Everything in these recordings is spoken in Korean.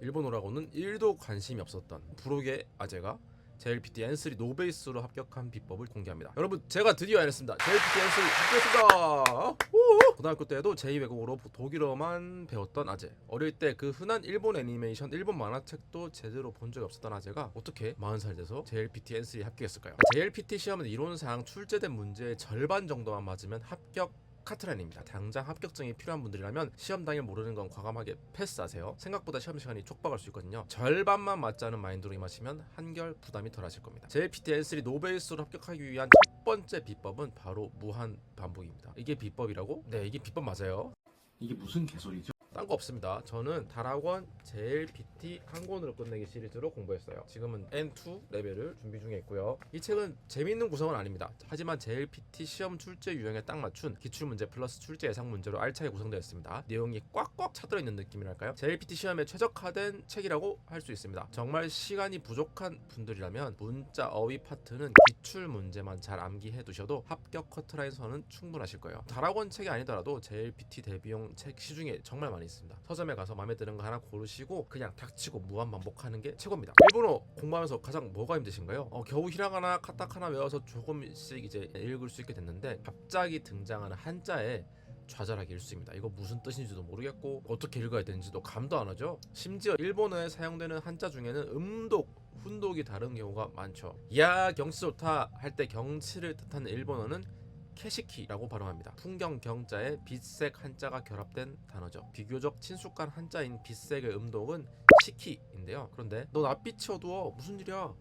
일본어라고는 1도 관심이 없었던 부록의 아재가 JLPT N3 노베이스로 합격한 비법을 공개합니다. 여러분, 제가 드디어 해냈습니다. JLPT N3 합격했습니다. 고등학교 때에도 제2외국어로 독일어만 배웠던 아재. 어릴 때 그 흔한 일본 애니메이션, 일본 만화책도 제대로 본 적이 없었던 아재가 어떻게 40살 돼서 JLPT N3에 합격했을까요? JLPT 시험은 이론상 출제된 문제의 절반 정도만 맞으면 합격 카트라인입니다. 당장 합격증이 필요한 분들이라면 시험 당일 모르는 건 과감하게 패스하세요. 생각보다 시험 시간이 촉박할 수 있거든요. 절반만 맞자는 마인드로 임하시면 한결 부담이 덜하실 겁니다. JLPT N3 노베이스로 합격하기 위한 첫 번째 비법은 바로 무한 반복입니다. 이게 비법이라고? 네, 이게 비법 맞아요. 이게 무슨 개소리죠? 딴 거 없습니다. 저는 다락원 JLPT 한 권으로 끝내기 시리즈로 공부했어요. 지금은 N2 레벨을 준비 중에 있고요. 이 책은 재미있는 구성은 아닙니다. 하지만 JLPT 시험 출제 유형에 딱 맞춘 기출문제 플러스 출제 예상 문제로 알차게 구성되어 있습니다. 내용이 꽉꽉 차들어있는 느낌이랄까요? JLPT 시험에 최적화된 책이라고 할 수 있습니다. 정말 시간이 부족한 분들이라면 문자 어휘 파트는 기출 문제만 잘 암기해 두셔도 합격 커트라인 선은 충분하실 거예요. 다락원 책이 아니더라도 JLPT 대비용 책 시중에 정말 많이 있습니다. 서점에 가서 마음에 드는 거 하나 고르시고 그냥 닥치고 무한 반복하는 게 최고입니다. 일본어 공부하면서 가장 뭐가 힘드신가요? 겨우 히라가나 카타카나 외워서 조금씩 이제 읽을 수 있게 됐는데 갑자기 등장하는 한자에 좌절하기 일쑤입니다. 이거 무슨 뜻인지도 모르겠고 어떻게 읽어야 되는지도 감도 안 오죠. 심지어 일본어에 사용되는 한자 중에는 음독, 훈독이 다른 경우가 많죠. 야, 경치 좋다 할 때 경치를 뜻하는 일본어는 캐시키라고 발음합니다. 풍경 경자에 빛색 한자가 결합된 단어죠. 비교적 친숙한 한자인 빛색의 음독은 시키인데요. 그런데 너 낯빛이 어두워, 무슨 일이야,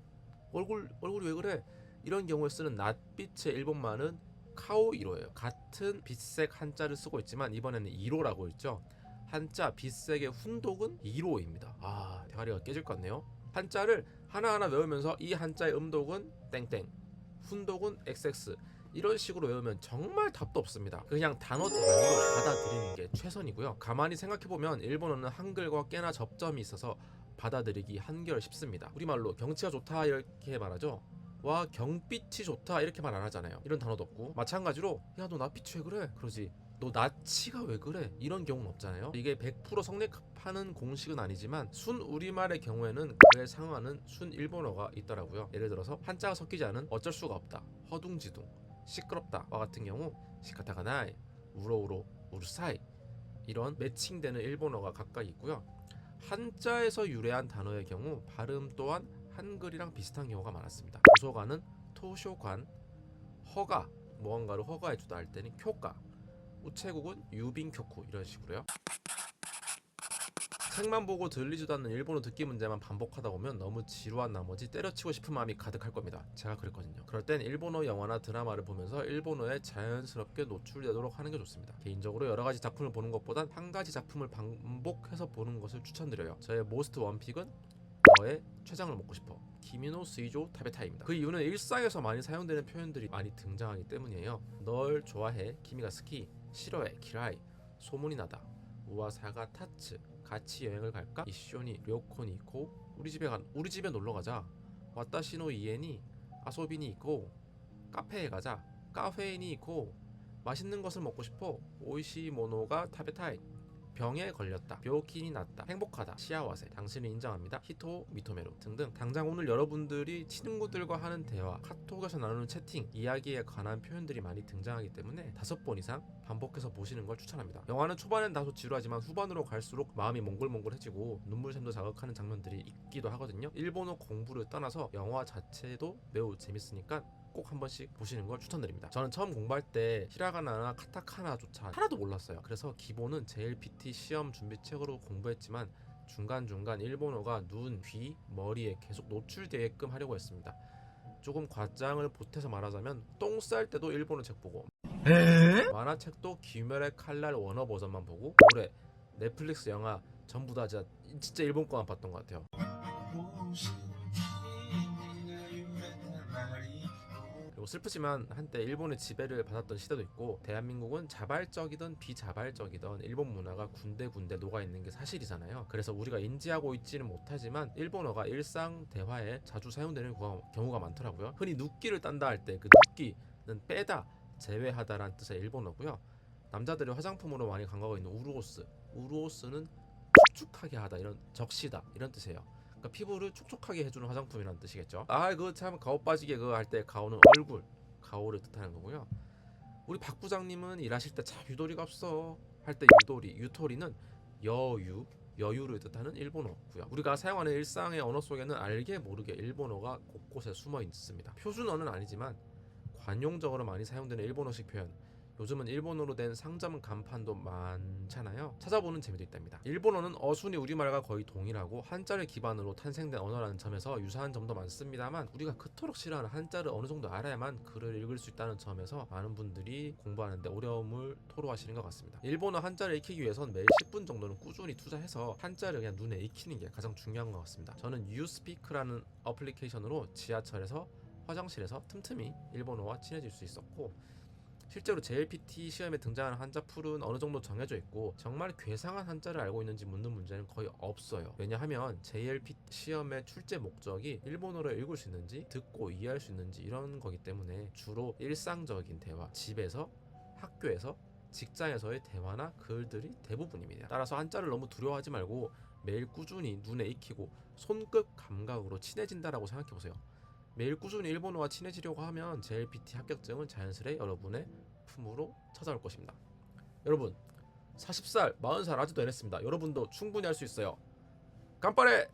얼굴이 왜 그래, 이런 경우에 쓰는 낯빛의 일본말은 카오이로예요. 같은 빛색 한자를 쓰고 있지만 이번에는 이로라고 있죠. 한자 빛색의 훈독은 이로입니다. 대가리가 깨질 것 같네요. 한자를 하나하나 외우면서 이 한자의 음독은 땡땡, 훈독은 XX, 이런 식으로 외우면 정말 답도 없습니다. 그냥 단어 단위로 받아들이는 게 최선이고요. 가만히 생각해보면 일본어는 한글과 꽤나 접점이 있어서 받아들이기 한결 쉽습니다. 우리말로 경치가 좋다 이렇게 말하죠. 와, 경빛이 좋다 이렇게 말 안 하잖아요. 이런 단어도 없고, 마찬가지로 야, 너 낯빛이 왜 그래? 그러지. 너 낯치가 왜 그래? 이런 경우는 없잖아요. 이게 100% 성립하는 공식은 아니지만 순 우리말의 경우에는 그에 상응하는 순 일본어가 있더라고요. 예를 들어서 한자가 섞이지 않은 어쩔 수가 없다, 허둥지둥, 시끄럽다와 같은 경우 시카타가나이, 우로우로, 우르사이, 이런 매칭되는 일본어가 각각 있고요. 한자에서 유래한 단어의 경우 발음 또한 한글이랑 비슷한 경우가 많았습니다. 도서관은 토쇼관, 허가, 무언가를 허가해주다 할 때는 쿄가, 우체국은 유빈교쿠, 이런 식으로요. 책만 보고 들리지도 않는 일본어 듣기 문제만 반복하다 보면 너무 지루한 나머지 때려치고 싶은 마음이 가득할 겁니다. 제가 그랬거든요. 그럴 땐 일본어 영화나 드라마를 보면서 일본어에 자연스럽게 노출되도록 하는 게 좋습니다. 개인적으로 여러 가지 작품을 보는 것보단 한 가지 작품을 반복해서 보는 것을 추천드려요. 저의 모스트 원픽은 너의 췌장을 먹고 싶어, 키미노 스이조 타베타입니다. 그 이유는 일상에서 많이 사용되는 표현들이 많이 등장하기 때문이에요. 널 좋아해, 키미가 스키, 싫어해, 키라이, 소문이 나다, 우와사가 타츠, 같이 여행을 갈까? 이쇼니 료코니 있고, 우리 집에 놀러 가자, 와타시노 이에니 아소비니 있고, 카페에 가자, 카페니 있고, 맛있는 것을 먹고 싶어, 오이시 모노가 타베타이, 병에 걸렸다,病気に 났다, 행복하다, 시아와세, 당신을 인정합니다, 히토 미토메로 등등. 당장 오늘 여러분들이 친구들과 하는 대화, 카톡에서 나누는 채팅, 이야기에 관한 표현들이 많이 등장하기 때문에 5번 이상 반복해서 보시는 걸 추천합니다. 영화는 초반엔 다소 지루하지만 후반으로 갈수록 마음이 몽글몽글해지고 눈물샘도 자극하는 장면들이 있기도 하거든요. 일본어 공부를 떠나서 영화 자체도 매우 재밌으니까 꼭 한 번씩 보시는 걸 추천드립니다. 저는 처음 공부할 때 히라가나나 카타카나조차 하나도 몰랐어요. 그래서 기본은 JLPT 시험 준비책으로 공부했지만 중간중간 일본어가 눈, 귀, 머리에 계속 노출되게끔 하려고 했습니다. 조금 과장을 보태서 말하자면 똥 쌀 때도 일본어 책 보고, 만화책도 귀멸의 칼날 원어 버전만 보고, 노래, 넷플릭스 영화 전부 다 진짜 일본 거만 봤던 것 같아요. 그리고 슬프지만 한때 일본의 지배를 받았던 시대도 있고, 대한민국은 자발적이든 비자발적이든 일본 문화가 군데군데 녹아있는 게 사실이잖아요. 그래서 우리가 인지하고 있지는 못하지만 일본어가 일상 대화에 자주 사용되는 경우가 많더라고요. 흔히 눕기를 딴다 할 때 그 눕기는 빼다, 제외하다라는 뜻의 일본어고요. 남자들이 화장품으로 많이 광고하고 있는 우루오스는 촉촉하게 하다, 이런 적시다 이런 뜻이에요. 그러니까 피부를 촉촉하게 해주는 화장품이라는 뜻이겠죠. 그거 참 가오 빠지게 그거 할 때 가오는 얼굴 가오를 뜻하는 거고요. 우리 박 부장님은 일하실 때 참 유도리가 없어 할 때 유도리, 유토리는 여유, 여유를 뜻하는 일본어고요. 우리가 사용하는 일상의 언어 속에는 알게 모르게 일본어가 곳곳에 숨어 있습니다. 표준어는 아니지만 관용적으로 많이 사용되는 일본어식 표현, 요즘은 일본어로 된 상점 간판도 많잖아요. 찾아보는 재미도 있답니다. 일본어는 어순이 우리말과 거의 동일하고 한자를 기반으로 탄생된 언어라는 점에서 유사한 점도 많습니다만, 우리가 그토록 싫어하는 한자를 어느 정도 알아야만 글을 읽을 수 있다는 점에서 많은 분들이 공부하는데 어려움을 토로하시는 것 같습니다. 일본어 한자를 익히기 위해선 매일 10분 정도는 꾸준히 투자해서 한자를 그냥 눈에 익히는 게 가장 중요한 것 같습니다. 저는 유스피크라는 어플리케이션으로 지하철에서, 화장실에서 틈틈이 일본어와 친해질 수 있었고, 실제로 JLPT 시험에 등장하는 한자 풀은 어느 정도 정해져 있고 정말 괴상한 한자를 알고 있는지 묻는 문제는 거의 없어요. 왜냐하면 JLPT 시험의 출제 목적이 일본어를 읽을 수 있는지 듣고 이해할 수 있는지 이런 거기 때문에 주로 일상적인 대화, 집에서, 학교에서, 직장에서의 대화나 글들이 대부분입니다. 따라서 한자를 너무 두려워하지 말고 매일 꾸준히 눈에 익히고 손끝 감각으로 친해진다라고 생각해보세요. 매일 꾸준히 일본어와 친해지려고 하면 JLPT 합격증은 자연스레 여러분의 품으로 찾아올 것입니다. 여러분, 40살, 40살 아직도 안 했습니다. 여러분도 충분히 할 수 있어요. 깜빠레!